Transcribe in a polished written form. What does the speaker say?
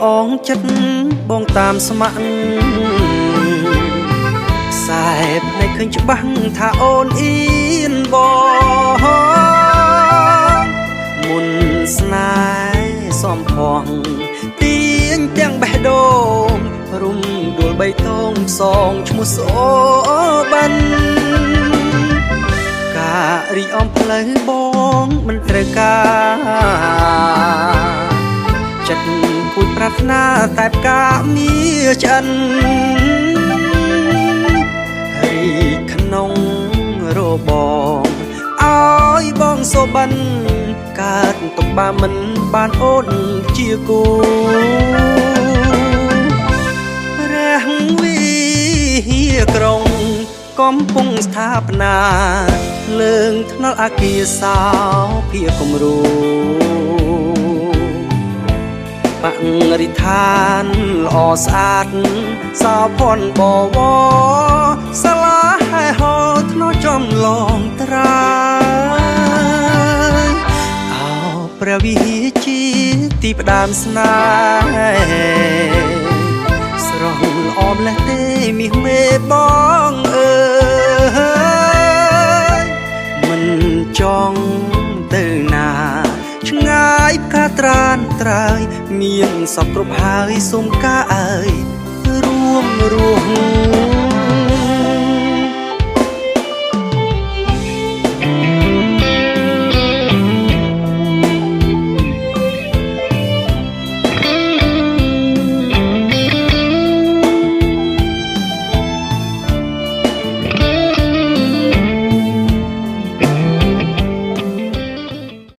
អងចិត្តបងតាមស្ម័គ្រខ្សែភ្នែកឃើញច្បាស់ថាអូនអៀនបងមុនស្នេហ៍សំផងទៀងទាំងបេះដូងរុំដួលបីតងផ្សងឈ្មោះសូបិនការរីអំផ្លូវបងមិនត្រូវការចិត្តគួចប្រាថ្នាតែផ្កាមានឆ្អិនហើយក្នុងរបងឲ្យបងសូបិនកើតទុកបាមិនបានអូនជាគូព្រះវិហារក្រុងកំពុងស្ថាបនាលើងថ្នល់អាគារសោភាគគំរូបរិស្ថានល្អស្អាតសោភ័ណ្ឌបវរសាលាហែហោថ្នោចំឡងត្រាយអោព្រះវិហារជាទីផ្ដើមស្នេហ៍ស្រស់ល្អម្លេះទេមាសមេបងអើយមិនចង់ទៅណាឆ្ងាយផ្កាត្រានត្រើយមានសពគ្រប់ហើយសូមការអើយរួមរស់